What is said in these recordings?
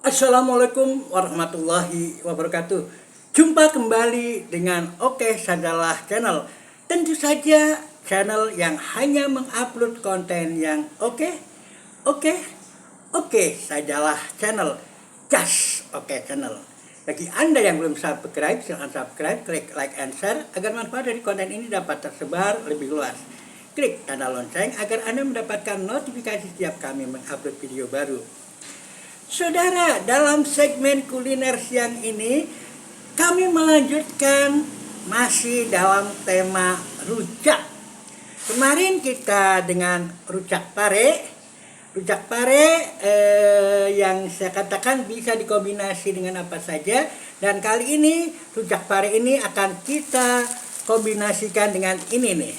Assalamualaikum warahmatullahi wabarakatuh. Jumpa kembali dengan Oke Sajalah Channel. Tentu saja channel yang hanya mengupload konten yang oke sajalah channel. Just Oke Channel. Bagi Anda yang belum subscribe, silahkan subscribe, klik like and share agar manfaat dari konten ini dapat tersebar lebih luas. Klik tanda lonceng agar Anda mendapatkan notifikasi setiap kami mengupload video baru. Saudara, dalam segmen kuliner siang ini kami melanjutkan masih dalam tema rujak. Kemarin kita dengan rujak pare. Rujak pare yang saya katakan bisa dikombinasi dengan apa saja. Dan kali ini rujak pare ini akan kita kombinasikan dengan ini nih.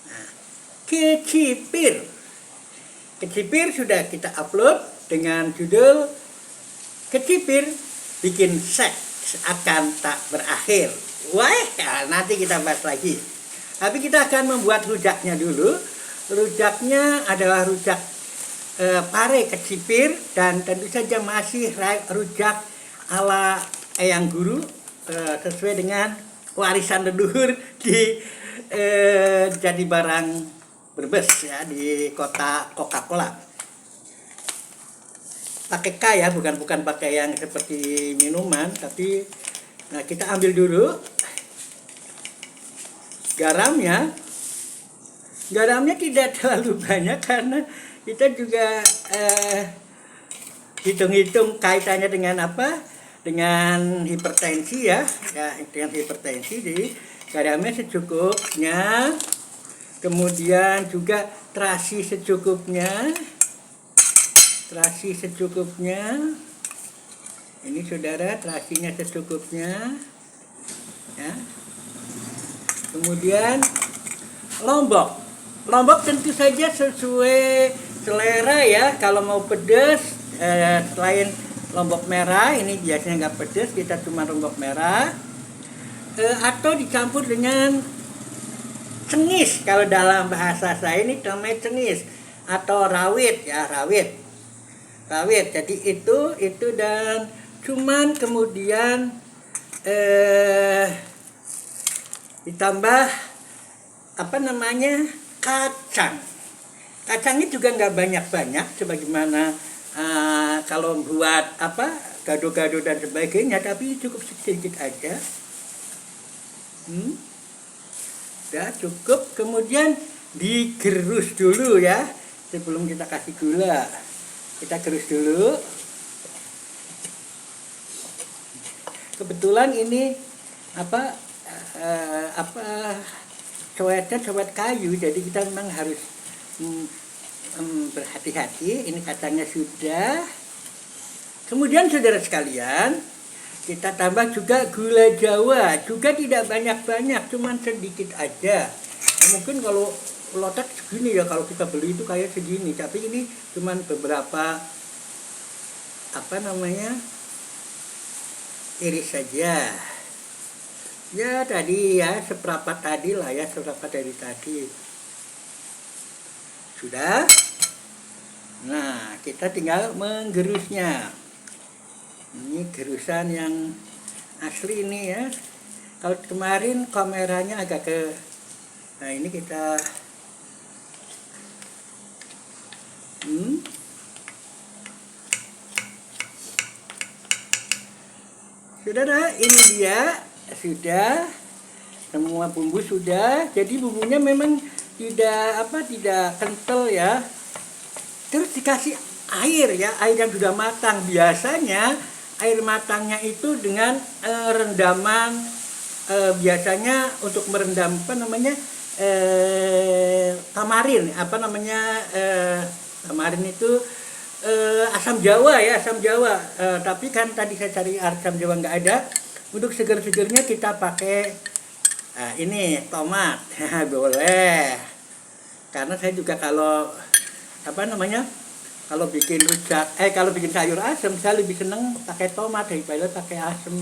Nah, kecipir. Kecipir sudah kita upload dengan judul Kecipir Bikin Seks Akan Tak Berakhir. Wah, ya, nanti kita bahas lagi. Tapi kita akan membuat rujaknya dulu. Rujaknya adalah rujak pare kecipir dan tentu saja masih rujak ala Eyang Guru sesuai dengan warisan leluhur di Jadi Barang Brebes ya, di kota Coca-Cola. Pakai K ya, bukan pakai yang seperti minuman, tapi nah kita ambil dulu garamnya. Garamnya tidak terlalu banyak karena kita juga hitung-hitung kaitannya dengan apa? Dengan hipertensi ya, dengan hipertensi. Jadi garamnya secukupnya, kemudian juga terasi secukupnya. Terasi secukupnya. Ini saudara, terasinya secukupnya ya. Kemudian lombok. Lombok tentu saja sesuai selera ya. Kalau mau pedas, selain lombok merah, ini biasanya nggak pedas, kita cuma lombok merah, atau dicampur dengan cengis. Kalau dalam bahasa saya ini namanya cengis atau rawit ya, rawit. Jadi itu dan cuman kemudian ditambah apa namanya kacang. Kacangnya juga nggak banyak-banyak sebagaimana kalau buat apa gado-gado dan sebagainya, tapi cukup sedikit aja. Udah cukup. Kemudian digerus dulu ya sebelum kita kasih gula. Kita gerus dulu. Kebetulan ini cowet kayu, jadi kita memang harus berhati-hati. Ini kacangnya sudah. Kemudian saudara sekalian, kita tambah juga gula Jawa, juga tidak banyak-banyak, cuman sedikit aja. Mungkin kalau lotek segini ya, kalau kita beli itu kayak segini, tapi ini cuman beberapa iris saja ya, tadi ya seperempat tadi lah ya, seperempat dari tadi sudah. Nah, kita tinggal menggerusnya. Ini gerusan yang asli ini ya. Kalau kemarin kameranya agak ke, nah ini kita saudara, ini dia sudah, semua bumbu sudah. Jadi bumbunya memang tidak kental ya. Terus dikasih air ya, air yang sudah matang. Biasanya air matangnya itu dengan rendaman, biasanya untuk merendam tamarin, tamarin itu asam jawa ya, asam jawa. Tapi kan tadi saya cari asam jawa nggak ada. Untuk seger-segernya kita pakai ini tomat. Boleh. Karena saya juga kalau kalau bikin rujak, kalau bikin sayur asam, saya lebih seneng pakai tomat daripada pakai asam.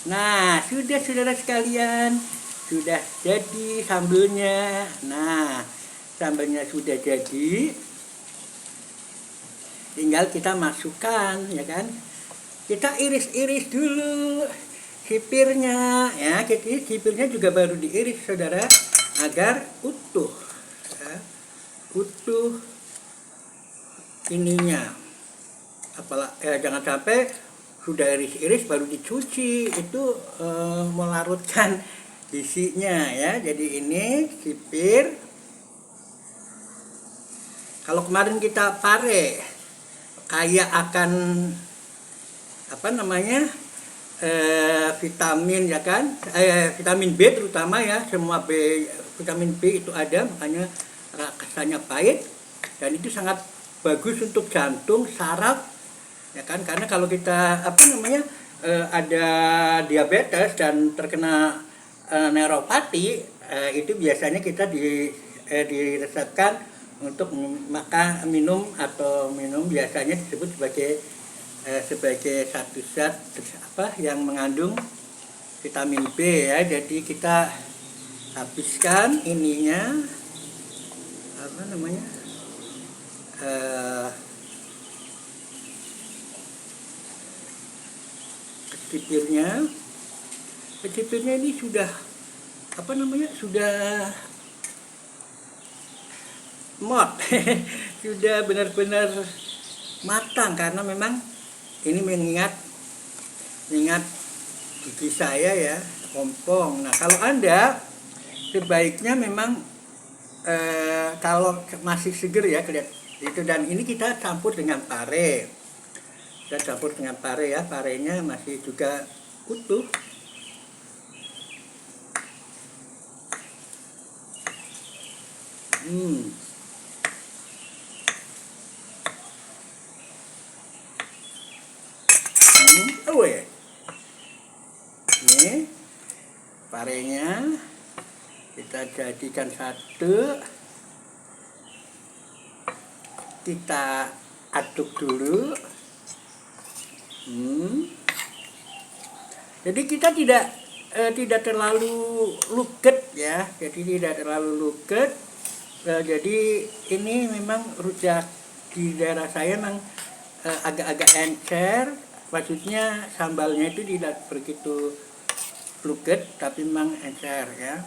Nah, sudah saudara sekalian, sudah jadi sambelnya. Nah, sambelnya sudah jadi. tinggal kita masukkan, ya kan. Kita iris-iris dulu sipirnya, ya. Jadi sipirnya juga baru diiris, saudara, agar utuh, ya. Utuh ininya. Jangan sampai sudah iris-iris baru dicuci, itu melarutkan isinya, ya. Jadi ini sipir. Kalau kemarin kita pare kaya akan vitamin, ya kan, vitamin B terutama, ya, semua vitamin B itu ada, makanya rasanya pahit, dan itu sangat bagus untuk jantung, saraf, ya kan. Karena kalau kita ada diabetes dan terkena neuropati, itu biasanya kita diresepkan untuk minum biasanya disebut sebagai satu zat yang mengandung vitamin B, ya. Jadi kita habiskan ininya kecipirnya ini sudah mot sudah benar-benar matang, karena memang ini mengingat gigi saya, ya, ompong. Nah, kalau Anda sebaiknya memang kalau masih seger, ya, itu, dan ini kita campur dengan pare. Kita campur dengan pare, ya, parenya masih juga utuh. Ini parenya kita jadikan satu, kita aduk dulu. Jadi kita tidak terlalu luket, ya. Jadi tidak terlalu luket. Jadi ini memang rujak di daerah saya memang agak-agak encer. Maksudnya sambalnya itu tidak begitu luket, tapi memang encer, ya.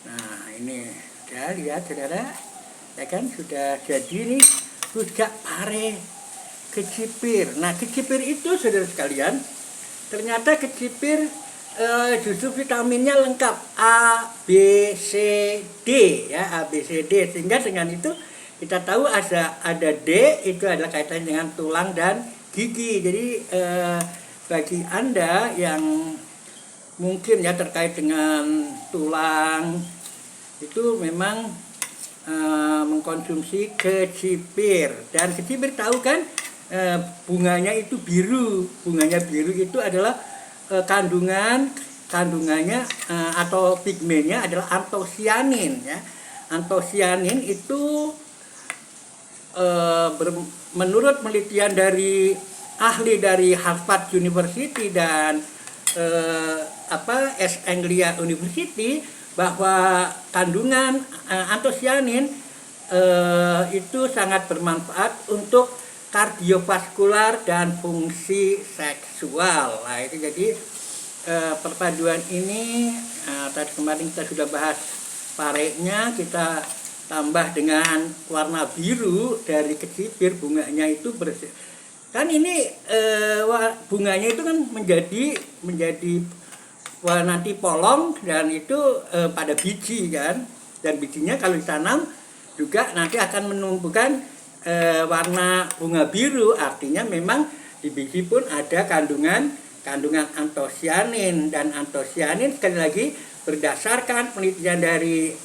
Nah, ini ya, lihat, saudara, ya kan, sudah jadi nih rujak pare kecipir. Nah, kecipir itu, saudara sekalian, ternyata kecipir justru vitaminnya lengkap, A, B, C, D, ya, A, B, C, D. Sehingga dengan itu kita tahu ada D, itu adalah kaitannya dengan tulang dan gigi. Jadi bagi Anda yang mungkin, ya, terkait dengan tulang, itu memang mengkonsumsi kecipir. Dan kecipir tahu kan, bunganya itu biru. Bunganya biru itu adalah kandungannya atau pigmennya adalah antosianin, ya. Antosianin itu menurut penelitian dari ahli dari Harvard University dan East Anglia University, bahwa kandungan antosianin itu sangat bermanfaat untuk kardiovaskular dan fungsi seksual. Nah, itu jadi perpaduan ini, tadi kemarin kita sudah bahas parenya, kita tambah dengan warna biru dari kecipir, bunganya itu bersih. Kan ini bunganya itu kan menjadi nanti polong, dan itu pada biji, kan. Dan bijinya kalau ditanam juga nanti akan menumbuhkan warna bunga biru. Artinya memang di biji pun ada kandungan antosianin. Dan antosianin, sekali lagi, berdasarkan penelitian dari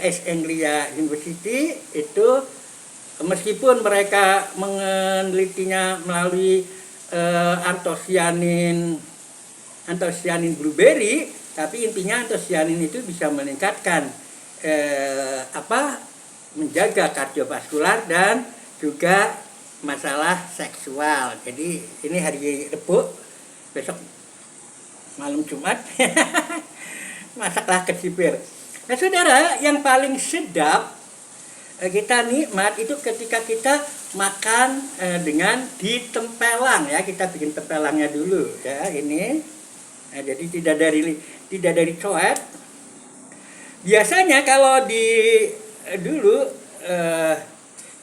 East Anglia University, itu meskipun mereka menelitinya melalui antosianin blueberry, tapi intinya antosianin itu bisa meningkatkan menjaga kardiovaskular dan juga masalah seksual. Jadi ini hari Rebo, besok malam Jumat masaklah kecipir. Nah, saudara, yang paling sedap kita nikmat itu ketika kita makan dengan ditempelang ya. Kita bikin tempelangnya dulu ya ini. Nah, jadi tidak dari coet. Biasanya kalau di dulu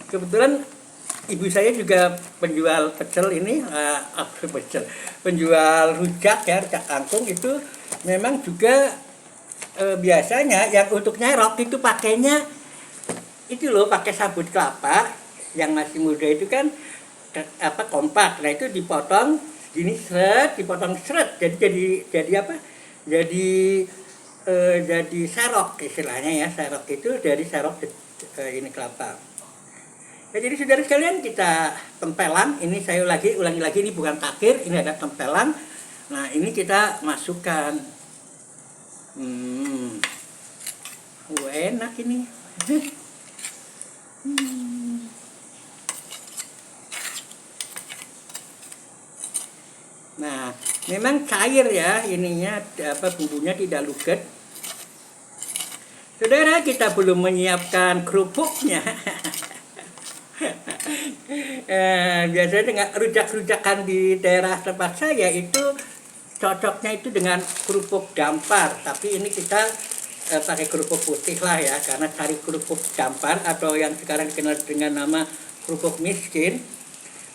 kebetulan ibu saya juga penjual pecel ini, penjual rujak ya, rujak kangkung itu memang juga biasanya yang untuk nyerok itu pakainya itu loh, pakai sabut kelapa yang masih muda itu kan kompak. Nah itu dipotong gini seret, dipotong seret, jadi apa? Jadi serok istilahnya ya. Serok itu dari serok ini kelapa. Ya, jadi saudara sekalian, kita tempelang. Ini saya ulangi lagi, ini bukan takir, ini ada tempelang. Nah ini kita masukkan. Enak ini. Nah, memang cair ya ininya, bumbunya tidak luget. Saudara, kita belum menyiapkan kerupuknya. Biasanya dengan rujak-rujakan di daerah tempat saya itu cocoknya itu dengan kerupuk dampar, tapi ini kita pakai kerupuk putih lah ya, karena cari kerupuk dampar atau yang sekarang dikenal dengan nama kerupuk miskin.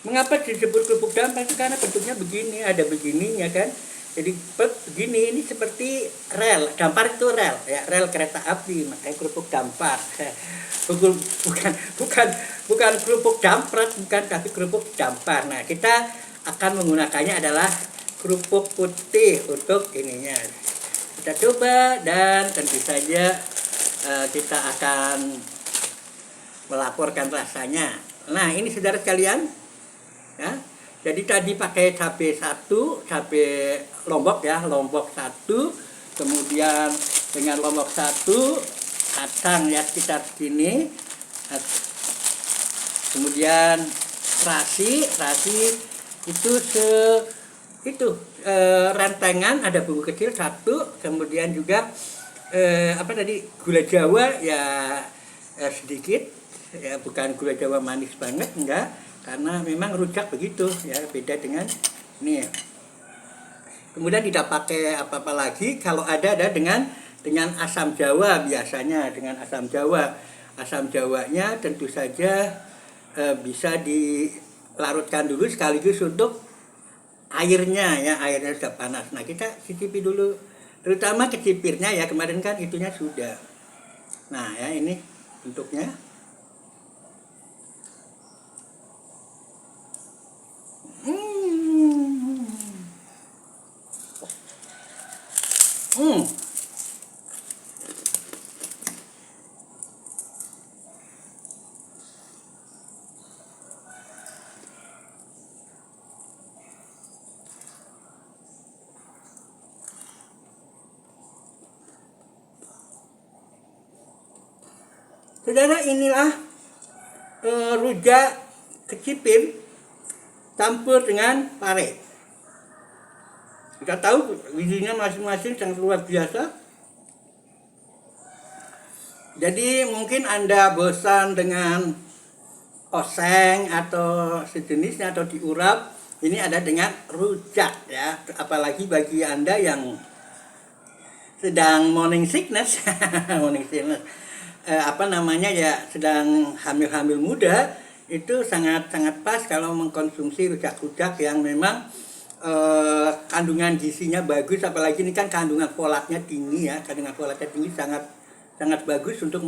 Mengapa disebut kerupuk dampar? Karena bentuknya begini, ada begininya kan. Jadi begini, ini seperti rel. Dampar itu rel ya, rel kereta api, makanya kerupuk dampar. Bukan kerupuk damprat, bukan, tapi kerupuk dampar. Nah, kita akan menggunakannya adalah kerupuk putih untuk ininya. Kita coba dan tentu saja kita akan melaporkan rasanya. Nah, ini saudara sekalian, ya. Jadi tadi pakai cabai lombok ya, lombok 1, kemudian dengan lombok 1 kacang ya sekitar segini, kemudian terasi itu rentengan, ada bumbu kecil 1, kemudian juga gula Jawa ya sedikit ya, bukan gula Jawa manis banget, enggak, karena memang rujak begitu ya, beda dengan ini. Kemudian tidak pakai apa-apa lagi, kalau ada dengan asam Jawa, biasanya dengan asam Jawa. Asam Jawanya tentu saja bisa dilarutkan dulu sekaligus untuk airnya ya, airnya sudah panas. Nah, kita cicipi dulu, terutama kecipirnya ya, kemarin kan itunya sudah. Nah ya, ini bentuknya. Saudara, inilah rujak kecipir campur dengan pare. Kita tahu bijinya masing-masing sangat luar biasa. Jadi mungkin Anda bosan dengan oseng atau sejenisnya atau diurap, ini ada dengan rujak ya. Apalagi bagi Anda yang sedang morning sickness, sedang hamil-hamil muda, itu sangat pas kalau mengkonsumsi rujak-rujak yang memang kandungan gizinya bagus. Apalagi ini kan kandungan folatnya tinggi ya, kandungan folatnya tinggi sangat bagus untuk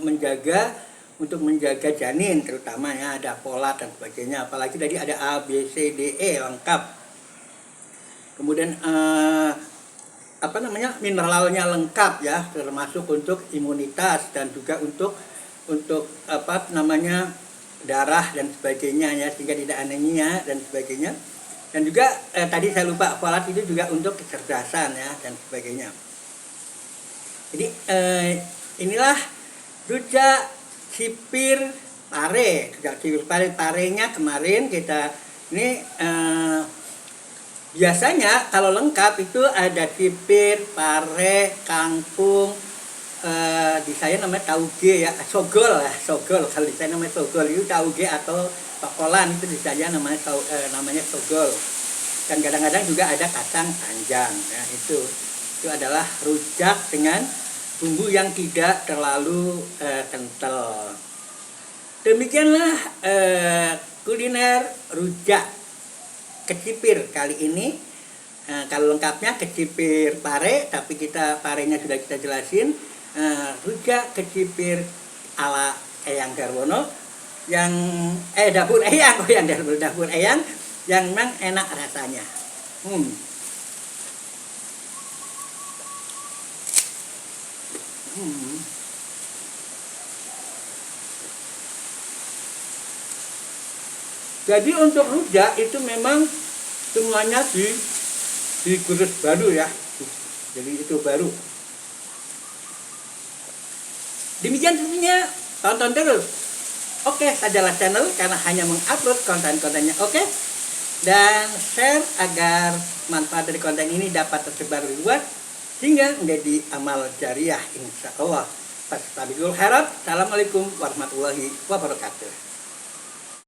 menjaga janin, terutama ya, ada folat dan sebagainya. Apalagi tadi ada A, B, C, D, E lengkap. Kemudian mineralnya lengkap ya, termasuk untuk imunitas dan juga untuk darah dan sebagainya ya, sehingga tidak anemia dan sebagainya. Dan juga tadi saya lupa, folat itu juga untuk kecerdasan ya dan sebagainya. Jadi inilah rujak cipir pare. Rujak cipir parenya kemarin kita ini biasanya kalau lengkap itu ada cipir, pare, kangkung, di saya namanya tauge ya, sogol ya, sogol. Kalau di saya namanya sogol itu tauge atau tokolan, itu di saya namanya sogol. Dan kadang-kadang juga ada kacang panjang ya, itu adalah rujak dengan bumbu yang tidak terlalu kental. Demikianlah kuliner rujak kecipir kali ini. Kalau lengkapnya kecipir pare, tapi parenya sudah kita jelasin. Rujak kecipir ala Eyang Darwono yang dapur Eyang, dapur Eyang yang memang enak rasanya. Jadi untuk rujak itu memang semuanya digurus baru ya, jadi itu baru. Demikian tentunya, tonton terus Oke Sajalah Channel, karena hanya mengupload konten-kontennya oke, dan share agar manfaat dari konten ini dapat tersebar luas hingga menjadi amal jariah insya Allah. Fastabiqul khairat. Assalamualaikum warahmatullahi wabarakatuh.